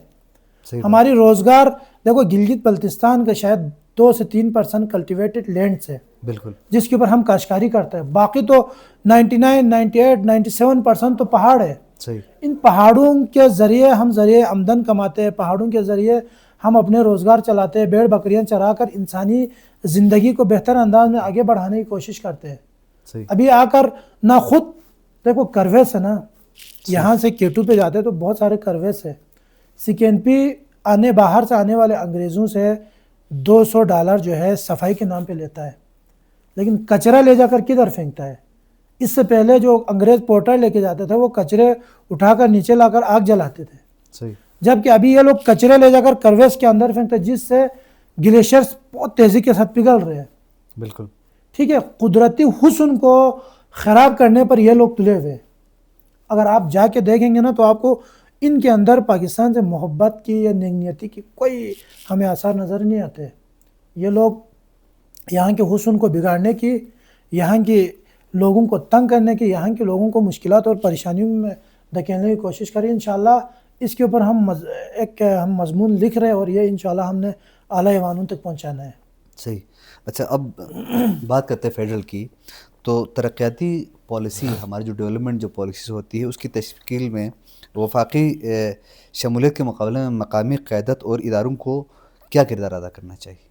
ہماری روزگار. دیکھو گلگت بلتستان کا شاید 2 سے 3% کلٹیویٹڈ لینڈس ہے, بالکل, جس کے اوپر ہم کاشتکاری کرتے ہیں. باقی تو 99, 98, 97% تو پہاڑ ہے. صحیح. ان پہاڑوں کے ذریعے ہم ذریعے آمدن کماتے ہیں, پہاڑوں کے ذریعے ہم اپنے روزگار چلاتے ہیں, بیڑ بکریاں چرا کر انسانی زندگی کو بہتر انداز میں آگے بڑھانے کی کوشش کرتے ہیں. ابھی آ کر نہ خود دیکھو کرویس ہے نا, یہاں سے کیٹو پہ جاتے تو بہت سارے کرویس ہے. سی کے این پی باہر سے آنے والے انگریزوں سے $200 جو ہے صفائی کے نام پہ لیتا ہے, لیکن کچرا لے جا کر کدھر پھینکتا ہے؟ اس سے پہلے جو انگریز پورٹر لے کے جاتے تھے وہ کچرے اٹھا کر نیچے لا کر آگ جلاتے تھے. صحیح. جبکہ ابھی یہ لوگ کچرے لے جا کر کرویس کے اندر پھینکتے ہیں, جس سے گلیشیئرز بہت تیزی کے ساتھ پگھل رہے ہیں. بالکل. ٹھیک ہے, قدرتی حسن کو خراب کرنے پر یہ لوگ تلے ہوئے. اگر آپ جا کے دیکھیں گے نا تو آپ کو ان کے اندر پاکستان سے محبت کی یا نیتی کی کوئی ہمیں آثار نظر نہیں آتے. یہ لوگ یہاں کے حسن کو بگاڑنے کی, یہاں کے لوگوں کو تنگ کرنے کی, یہاں کے لوگوں کو مشکلات اور پریشانیوں میں دھکیلنے کی کوشش کریں. انشاءاللہ اس کے اوپر ہم مضمون لکھ رہے ہیں اور یہ انشاءاللہ ہم نے اعلیٰ ایوانوں تک پہنچانا ہے. صحیح. اچھا اب بات کرتے ہیں فیڈرل کی, تو ترقیاتی پالیسی ہماری جو ڈیولپمنٹ جو پالیسیز ہوتی ہے اس کی تشکیل میں وفاقی شمولیت کے مقابلے میں مقامی قیادت اور اداروں کو کیا کردار ادا کرنا چاہیے؟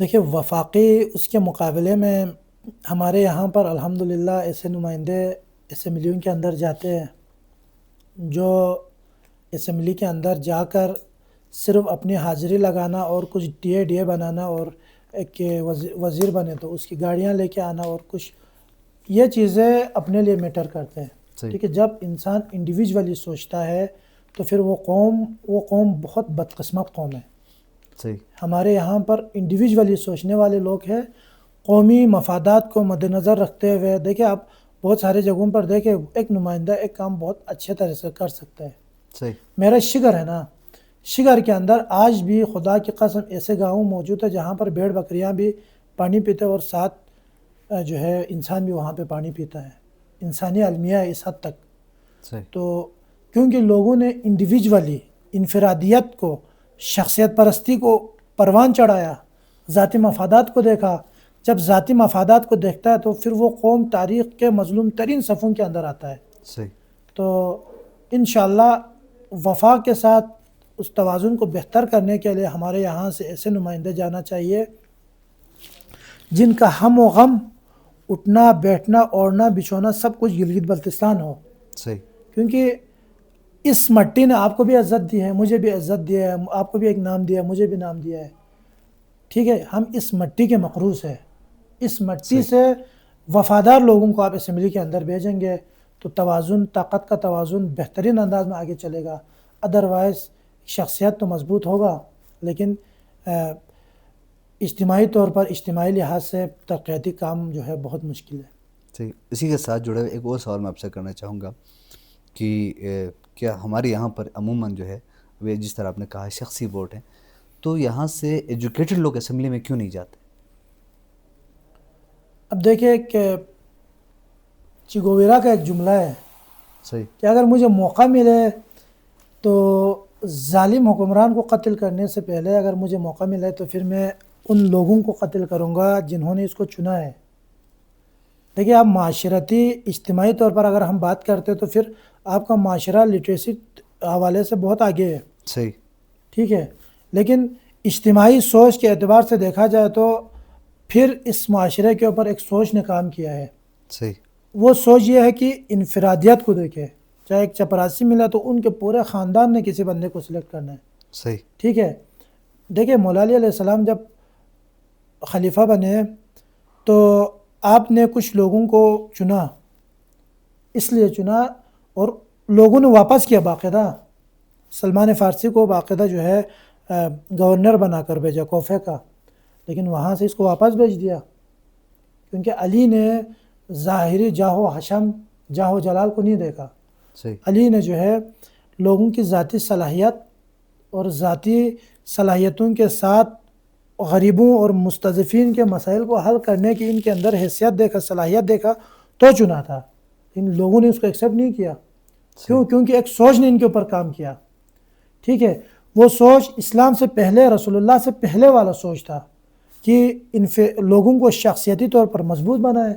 دیکھیے وفاقی اس کے مقابلے میں ہمارے یہاں پر الحمدللہ ایسے نمائندے اسمبلیوں کے اندر جاتے ہیں جو اسمبلی کے اندر جا کر صرف اپنی حاضری لگانا اور کچھ ڈی اے بنانا اور ایک وزیر بنے تو اس کی گاڑیاں لے کے آنا اور کچھ یہ چیزیں اپنے لیے میٹر کرتے ہیں. صحیح. ٹھیک ہے، جب انسان انڈیویجولی سوچتا ہے تو پھر وہ قوم بہت بدقسمت قوم ہے. صحیح. ہمارے یہاں پر انڈیویجولی سوچنے والے لوگ ہیں، قومی مفادات کو مد نظر رکھتے ہوئے. دیکھیں آپ بہت سارے جگہوں پر دیکھیں ایک نمائندہ ایک کام بہت اچھے طرح سے کر سکتا ہے. صحیح. میرا شگر ہے نا، شگر کے اندر آج بھی خدا کی قسم ایسے گاؤں موجود ہے جہاں پر بھیڑ بکریاں بھی پانی پیتے اور ساتھ جو ہے انسان بھی وہاں پہ پانی پیتا ہے. انسانی المیہ ہے اس حد تک. صحیح. تو کیونکہ لوگوں نے انڈیویجولی انفرادیت کو، شخصیت پرستی کو پروان چڑھایا، ذاتی مفادات کو دیکھا. جب ذاتی مفادات کو دیکھتا ہے تو پھر وہ قوم تاریخ کے مظلوم ترین صفوں کے اندر آتا ہے. صحیح. تو انشاءاللہ وفاق کے ساتھ اس توازن کو بہتر کرنے کے لیے ہمارے یہاں سے ایسے نمائندے جانا چاہیے جن کا ہم و غم، اٹھنا بیٹھنا اوڑھنا بچھونا سب کچھ گلگت بلتستان ہو. صحیح. کیونکہ اس مٹی نے آپ کو بھی عزت دی ہے، مجھے بھی عزت دیا ہے، آپ کو بھی ایک نام دیا ہے، مجھے بھی نام دیا ہے. ٹھیک ہے، ہم اس مٹی کے مقروض ہیں. اس مٹی سے وفادار لوگوں کو آپ اسمبلی کے اندر بھیجیں گے تو توازن، طاقت کا توازن بہترین انداز میں آگے چلے گا. ادروائز شخصیت تو مضبوط ہوگا لیکن اجتماعی طور پر، اجتماعی لحاظ سے ترقیاتی کام جو ہے بہت مشکل ہے. صحیح. اسی کے ساتھ جڑے ہوئے ایک اور سوال میں آپ سے کرنا چاہوں گا کہ کیا ہمارے یہاں پر عموماً جو ہے وہ جس طرح آپ نے کہا شخصی ووٹ ہیں، تو یہاں سے ایجوکیٹڈ لوگ اسمبلی میں کیوں نہیں جاتے؟ اب دیکھیں کہ چیگویرا کا ایک جملہ ہے. صحیح. کہ اگر مجھے موقع ملے تو ظالم حکمران کو قتل کرنے سے پہلے اگر مجھے موقع ملے تو پھر میں ان لوگوں کو قتل کروں گا جنہوں نے اس کو چنا ہے. دیکھیے آپ معاشرتی اجتماعی طور پر اگر ہم بات کرتے تو پھر آپ کا معاشرہ لٹریسی حوالے سے بہت آگے ہے. صحیح. ٹھیک ہے، لیکن اجتماعی سوچ کے اعتبار سے دیکھا جائے تو پھر اس معاشرے کے اوپر ایک سوچ نے کام کیا ہے. صحیح. وہ سوچ یہ ہے کہ انفرادیت کو دیکھے. چاہے ایک چپراسی ملا تو ان کے پورے خاندان نے کسی بندے کو سلیکٹ کرنا ہے. صحیح. ٹھیک ہے، دیکھیں مولا علی علیہ السلام جب خلیفہ بنے تو آپ نے کچھ لوگوں کو چنا، اس لیے چنا اور لوگوں نے واپس کیا. باقاعدہ سلمان فارسی کو باقاعدہ جو ہے گورنر بنا کر بھیجا کوفے کا، لیکن وہاں سے اس کو واپس بھیج دیا کیونکہ علی نے ظاہری جاہ و حشم، جاہ و جلال کو نہیں دیکھا. صحیح. علی نے جو ہے لوگوں کی ذاتی صلاحیت اور ذاتی صلاحیتوں کے ساتھ غریبوں اور مستضعفین کے مسائل کو حل کرنے کی ان کے اندر حیثیت دیکھا، صلاحیت دیکھا تو چنا تھا. ان لوگوں نے اس کو ایکسیپٹ نہیں کیا. کیوں؟ کیونکہ ایک سوچ نے ان کے اوپر کام کیا. ٹھیک ہے، وہ سوچ اسلام سے پہلے، رسول اللہ سے پہلے والا سوچ تھا کہ لوگوں کو شخصیتی طور پر مضبوط بنائے،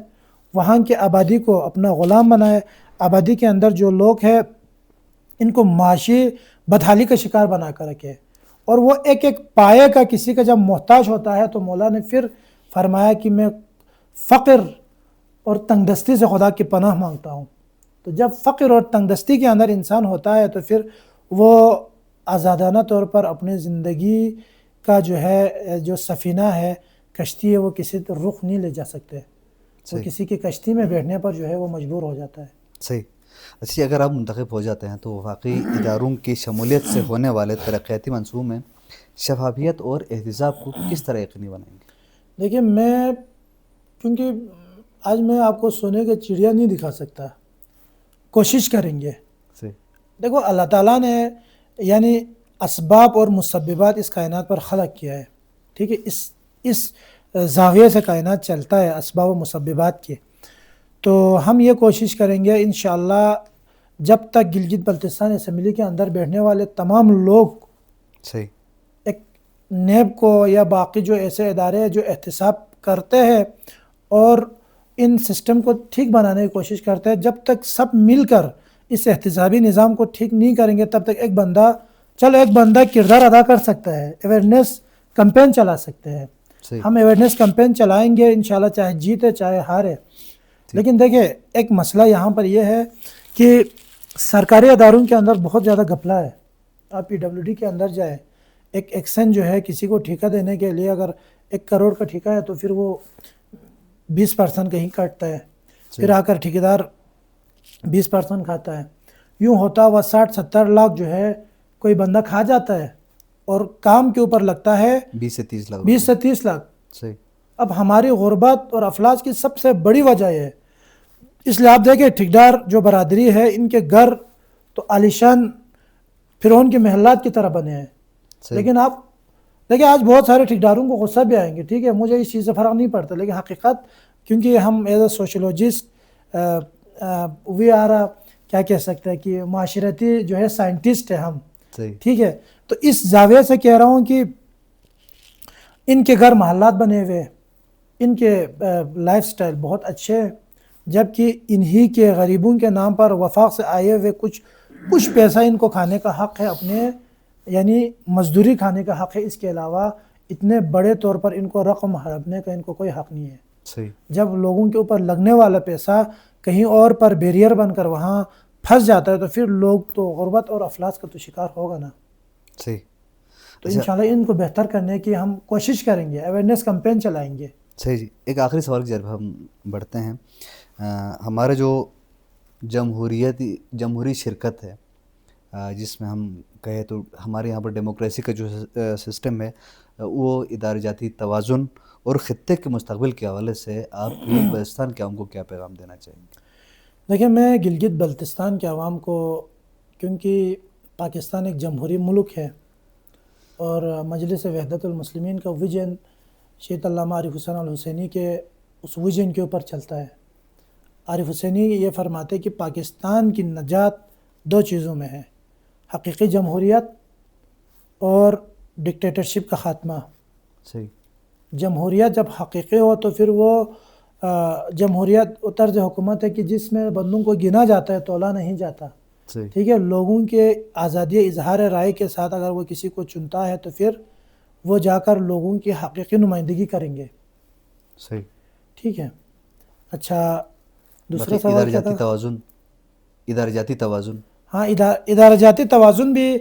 وہاں کے آبادی کو اپنا غلام بنائے. آبادی کے اندر جو لوگ ہیں ان کو معاشی بدحالی کا شکار بنا کر رکھے. اور وہ ایک ایک پائے کا کسی کا جب محتاج ہوتا ہے تو مولا نے پھر فرمایا کہ میں فقر اور تنگ دستی سے خدا کی پناہ مانگتا ہوں. تو جب فقر اور تنگ دستی کے اندر انسان ہوتا ہے تو پھر وہ آزادانہ طور پر اپنی زندگی کا جو ہے جو سفینہ ہے، کشتی ہے، وہ کسی رخ نہیں لے جا سکتے. وہ کسی کی کشتی میں بیٹھنے پر جو ہے وہ مجبور ہو جاتا ہے. صحیح. اچھا، اگر آپ منتخب ہو جاتے ہیں تو واقعی اداروں کی شمولیت سے ہونے والے ترقیاتی منصوبوں میں شفافیت اور احتساب کو کس طرح یقینی بنائیں گے؟ دیکھیں کیونکہ آج میں آپ کو سونے کے چڑیا نہیں دکھا سکتا، کوشش کریں گے. صحیح. دیکھو اللہ تعالیٰ نے یعنی اسباب اور مسببات اس کائنات پر خلق کیا ہے. ٹھیک ہے، اس زاویے سے کائنات چلتا ہے، اسباب و مسببات کے. تو ہم یہ کوشش کریں گے انشاءاللہ جب تک گلگت بلتستان اسمبلی کے اندر بیٹھنے والے تمام لوگ صحیح ایک نیب کو یا باقی جو ایسے ادارے جو احتساب کرتے ہیں اور ان سسٹم کو ٹھیک بنانے کی کوشش کرتا ہے. جب تک سب مل کر اس احتسابی نظام کو ٹھیک نہیں کریں گے تب تک ایک بندہ کردار ادا کر سکتا ہے, اویئرنیس کمپین چلا سکتے ہیں. صحیح. ہم اویئرنیس کمپین چلائیں گے انشاءاللہ, چاہے جیتے چاہے ہارے. لیکن دیکھیں ایک مسئلہ یہاں پر یہ ہے کہ سرکاری اداروں کے اندر بہت زیادہ گھپلہ ہے. آپ PWD کے اندر جائیں, ایک ایکشن جو ہے کسی کو ٹھیکہ دینے کے لیے اگر 1 کروڑ کا ٹھیکہ ہے تو پھر وہ 20% کہیں کاٹتا ہے, پھر آ کر ٹھیکیدار 20% کھاتا ہے. یوں ہوتا ہوا 60-70 لاکھ جو ہے کوئی بندہ کھا جاتا ہے اور کام کے اوپر لگتا ہے 20 سے 30 لاکھ. 20 سے 30 لاکھ. صحیح. اب ہماری غربت اور افلاس کی سب سے بڑی وجہ ہے. اس لیے آپ دیکھیں ٹھیکیدار جو برادری ہے ان کے گھر تو عالیشان فرعون کے محلات کی طرح بنے ہیں. لیکن آپ دیکھیں آج بہت سارے ٹھیکیداروں کو غصہ بھی آئیں گے, ٹھیک ہے, مجھے اس چیز سے فرق نہیں پڑتا, لیکن حقیقت کیونکہ ہم as a sociologist we are کیا کہہ سکتے ہیں کہ معاشرتی جو ہے سائنٹسٹ ہے ہم, ٹھیک ہے. تو اس زاویے سے کہہ رہا ہوں کہ ان کے گھر محلات بنے ہوئے, ان کے لائف سٹائل بہت اچھے ہیں, جبکہ انہی کے غریبوں کے نام پر وفاق سے آئے ہوئے کچھ پیسہ ان کو کھانے کا حق ہے, اپنے یعنی مزدوری کھانے کا حق ہے. اس کے علاوہ اتنے بڑے طور پر ان کو رقم ہڑپنے کا ان کو کوئی حق نہیں ہے. صحیح. جب لوگوں کے اوپر لگنے والا پیسہ کہیں اور پر بیریئر بن کر وہاں پھنس جاتا ہے تو پھر لوگ تو غربت اور افلاس کا تو شکار ہوگا نا. صحیح. تو انشاءاللہ ان کو بہتر کرنے کی ہم کوشش کریں گے, اویئرنیس کمپین چلائیں گے. صحیح جی. ایک آخری سوال کی طرف ہم بڑھتے ہیں. ہمارا جو جمہوری شرکت ہے جس میں ہم کہیں تو ہمارے یہاں پر ڈیموکریسی کا جو سسٹم ہے وہ ادارہ جاتی توازن اور خطے کے مستقبل کے حوالے سے آپ گلگت بلتستان کے عوام کو کیا پیغام دینا چاہیں گے؟ دیکھیں میں گلگت بلتستان کے عوام کو, کیونکہ پاکستان ایک جمہوری ملک ہے اور مجلس وحدت المسلمین کا ویژن شہید علامہ عارف حسین الحسینی کے اس ویژن کے اوپر چلتا ہے. عارف حسینی یہ فرماتے کہ پاکستان کی نجات 2 چیزوں میں ہے, حقیقی جمہوریت اور ڈکٹیٹرشپ کا خاتمہ. صحیح. جمہوریت جب حقیقی ہو تو پھر وہ جمہوریت طرز حکومت ہے کہ جس میں بندوں کو گنا جاتا ہے, تولا نہیں جاتا. ٹھیک ہے, لوگوں کے آزادی اظہار رائے کے ساتھ اگر وہ کسی کو چنتا ہے تو پھر وہ جا کر لوگوں کی حقیقی نمائندگی کریں گے. صحیح. ٹھیک ہے. اچھا دوسرا سوال کیا تھا؟ ادارہ جاتی توازن. ہاں ادارہ جاتی توازن بھی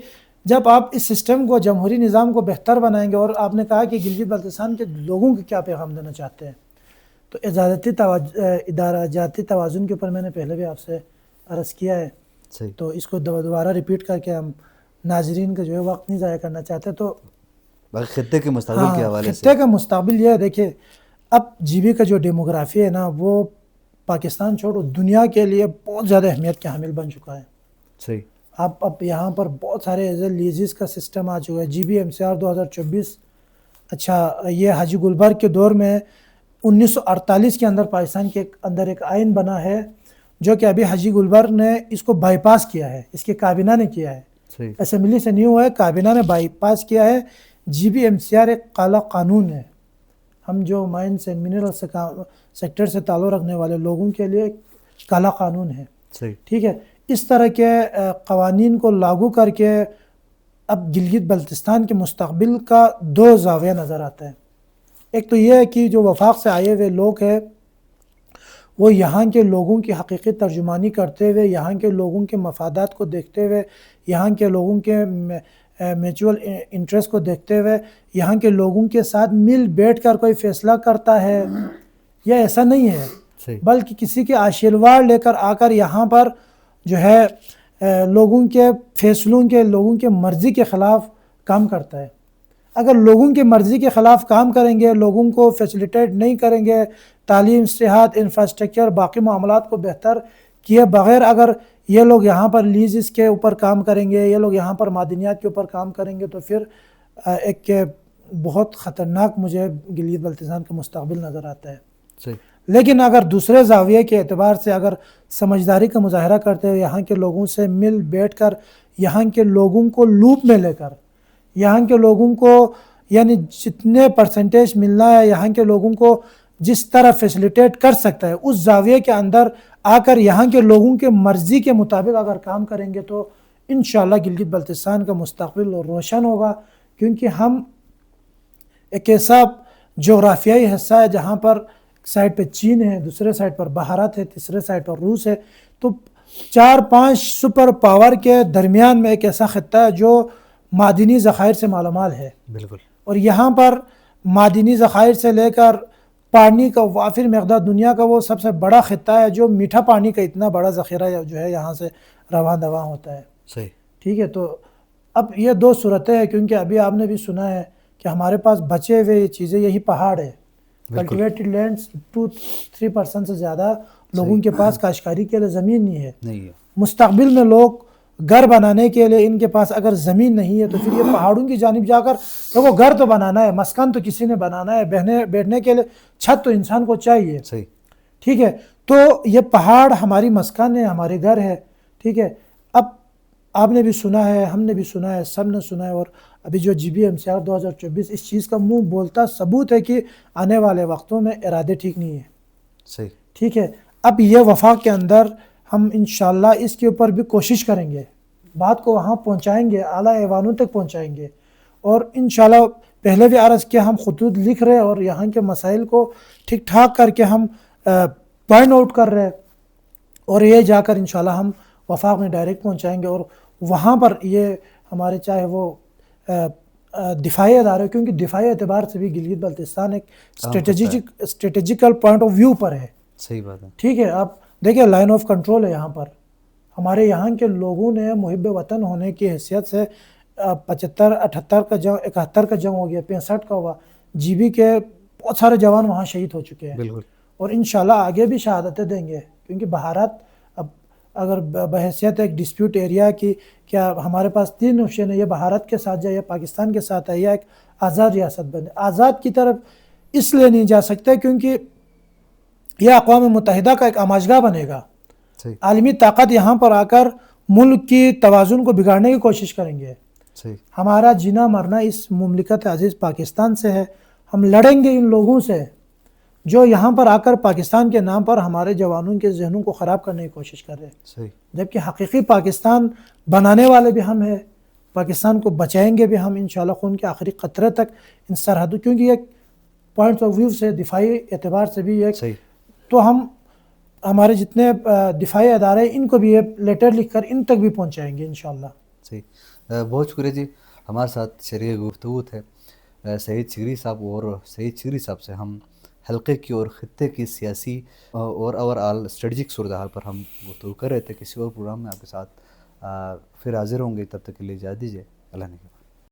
جب آپ اس سسٹم کو جمہوری نظام کو بہتر بنائیں گے, اور آپ نے کہا کہ گلگت بلتستان کے لوگوں کو کیا پیغام دینا چاہتے ہیں, تو ادارہ جاتی توازن کے اوپر میں نے پہلے بھی آپ سے عرض کیا ہے. صحیح. تو اس کو دوبارہ ریپیٹ کر کے ہم ناظرین کا جو ہے وقت نہیں ضائع کرنا چاہتے. تو خطے کے مستقبل کے حوالے سے خطے کا مستقبل یہ ہے, دیکھیں اب GB کا جو ڈیموگرافی ہے نا وہ پاکستان چھوڑو دنیا کے لیے بہت زیادہ اہمیت کے حامل بن چکا ہے. صحیح. اب یہاں پر بہت سارے ایز اے لیزز کا سسٹم آ چکا ہے. GB MCR 2024. اچھا یہ حاجی گلبرگ کے دور میں 1948 کے اندر پاکستان کے اندر ایک آئین بنا ہے جو کہ ابھی حاجی گلبرگ نے اس کو بائی پاس کیا ہے, اس کے کابینہ نے کیا ہے. صحیح. اسمبلی سے نہیں ہوا ہے, کابینہ نے بائی پاس کیا ہے. GB MCR ایک کالا قانون ہے. ہم جو مائنس اینڈ منرل سیکٹر سے تعلق رکھنے والے لوگوں کے لیے کالا قانون ہے. صحیح. ٹھیک ہے. اس طرح کے قوانین کو لاگو کر کے اب گلگت بلتستان کے مستقبل کا 2 زاویہ نظر آتا ہے. ایک تو یہ ہے کہ جو وفاق سے آئے ہوئے لوگ ہیں وہ یہاں کے لوگوں کی حقیقی ترجمانی کرتے ہوئے, یہاں کے لوگوں کے مفادات کو دیکھتے ہوئے, یہاں کے لوگوں کے میچول انٹرسٹ کو دیکھتے ہوئے یہاں کے لوگوں کے ساتھ مل بیٹھ کر کوئی فیصلہ کرتا ہے. یہ ایسا نہیں ہے, بلکہ کسی کے آشیرواد لے کر آ کر یہاں پر جو ہے لوگوں کے فیصلوں کے, لوگوں کے مرضی کے خلاف کام کرتا ہے. اگر لوگوں کی مرضی کے خلاف کام کریں گے, لوگوں کو فیسیلیٹیٹ نہیں کریں گے, تعلیم, صحت, انفراسٹرکچر, باقی معاملات کو بہتر کیے بغیر اگر یہ لوگ یہاں پر لیزز کے اوپر کام کریں گے, یہ لوگ یہاں پر معدنیات کے اوپر کام کریں گے, تو پھر ایک بہت خطرناک مجھے گلگت بلتستان کا مستقبل نظر آتا ہے. لیکن اگر دوسرے زاویے کے اعتبار سے اگر سمجھداری کا مظاہرہ کرتے ہوئے یہاں کے لوگوں سے مل بیٹھ کر, یہاں کے لوگوں کو لوپ میں لے کر, یہاں کے لوگوں کو یعنی جتنے پرسنٹیج ملنا ہے یہاں کے لوگوں کو جس طرح فیسیلیٹیٹ کر سکتا ہے اس زاویے کے اندر آ کر یہاں کے لوگوں کے مرضی کے مطابق اگر کام کریں گے تو انشاءاللہ گلگت بلتستان کا مستقبل روشن ہوگا، کیونکہ ہم ایک ایسا جغرافیائی حصہ ہے جہاں پر سائڈ پہ چین ہے، دوسرے سائڈ پر بھارت ہے، تیسرے سائڈ پر روس ہے، تو 4-5 سپر پاور کے درمیان میں ایک ایسا خطہ ہے جو معدنی ذخائر سے مالا مال ہے، بالکل، اور یہاں پر معدنی ذخائر سے لے کر پانی کا وافر مقدار، دنیا کا وہ سب سے بڑا خطہ ہے جو میٹھا پانی کا اتنا بڑا ذخیرہ جو ہے یہاں سے رواں دواں ہوتا ہے. صحیح، ٹھیک ہے، تو اب یہ دو صورتیں ہیں، کیونکہ ابھی آپ نے بھی سنا ہے کہ ہمارے پاس بچے ہوئے یہ چیزیں یہی پہاڑ ہے، بالکل، کلٹیویٹڈ لینڈز 2-3% سے زیادہ لوگوں کے پاس کاشتکاری کے لیے زمین نہیں ہے. نہیں ہے، مستقبل میں لوگ گھر بنانے کے لیے ان کے پاس اگر زمین نہیں ہے تو پھر یہ پہاڑوں کی جانب جا کر دیکھو، گھر تو بنانا ہے، مسکن تو کسی نے بنانا ہے، بیٹھنے کے لیے چھت تو انسان کو چاہیے. صحیح، ٹھیک ہے، تو یہ پہاڑ ہماری مسکن ہے، ہمارے گھر ہے. ٹھیک ہے، اب آپ نے بھی سنا ہے، ہم نے بھی سنا ہے، سب نے سنا ہے، اور ابھی جو GBMCR 2024 اس چیز کا منہ بولتا ثبوت ہے کہ آنے والے وقتوں میں ارادے ٹھیک نہیں ہیں. صحیح، ٹھیک ہے، اب یہ وفاق کے اندر ہم انشاءاللہ اس کے اوپر بھی کوشش کریں گے، بات کو وہاں پہنچائیں گے، اعلیٰ ایوانوں تک پہنچائیں گے، اور انشاءاللہ پہلے بھی عرض کیا ہم خطوط لکھ رہے اور یہاں کے مسائل کو ٹھیک ٹھاک کر کے ہم پوائنٹ آؤٹ کر رہے، اور یہ جا کر انشاءاللہ ہم وفاق میں ڈائریکٹ پہنچائیں گے، اور وہاں پر یہ ہمارے چاہے وہ دفاعی ادارے، کیونکہ دفاعی اعتبار سے بھی گلگت بلتستان ایک اسٹریٹجیکل پوائنٹ آف ویو پر ہے. صحیح بات ہے، ٹھیک ہے، آپ دیکھیں لائن آف کنٹرول ہے یہاں پر، ہمارے یہاں کے لوگوں نے محب وطن ہونے کی حیثیت سے 75 78 کا جنگ، 71 کا جنگ ہو گیا، 65 کا ہوا، GB کے بہت سارے جوان وہاں شہید ہو چکے ہیں، بالکل، اور انشاءاللہ آگے بھی شہادتیں دیں گے، کیونکہ بھارت اب اگر بحیثیت ایک ڈسپیوٹ ایریا کی کیا ہمارے پاس 3 آپشن ہے، یہ بھارت کے ساتھ جائے، یا پاکستان کے ساتھ ہے، یا ایک آزاد ریاست بنے. آزاد کی طرف اس لیے نہیں جا سکتے کیونکہ یہ اقوام متحدہ کا ایک آماجگاہ بنے گا، صحیح، عالمی طاقت یہاں پر آ کر ملک کی توازن کو بگاڑنے کی کوشش کریں گے. صحیح، ہمارا جینا مرنا اس مملکت عزیز پاکستان سے ہے، ہم لڑیں گے ان لوگوں سے جو یہاں پر آ کر پاکستان کے نام پر ہمارے جوانوں کے ذہنوں کو خراب کرنے کی کوشش کر رہے ہیں، صحیح، جبکہ حقیقی پاکستان بنانے والے بھی ہم ہیں، پاکستان کو بچائیں گے بھی ہم انشاءاللہ خون کے آخری قطرے تک ان سرحدوں، کیونکہ یہ پوائنٹ آف ویو سے دفاعی اعتبار سے بھی ایک، صحیح، تو ہم ہمارے جتنے دفاعی ادارے ان کو بھی یہ لیٹر لکھ کر ان تک بھی پہنچائیں گے انشاءاللہ. صحیح. بہت شکریہ جی، ہمارے ساتھ شریک گفتگو تھے سعید چغری صاحب، اور سعید چغری صاحب سے ہم حلقے کی اور خطے کی سیاسی اور اوور آل اسٹریٹجک صورتحال پر ہم گفتگو کر رہے تھے. کسی اور پروگرام میں آپ کے ساتھ پھر حاضر ہوں گے، تب تک کے لیے اجازت دیجیے. اللہ نے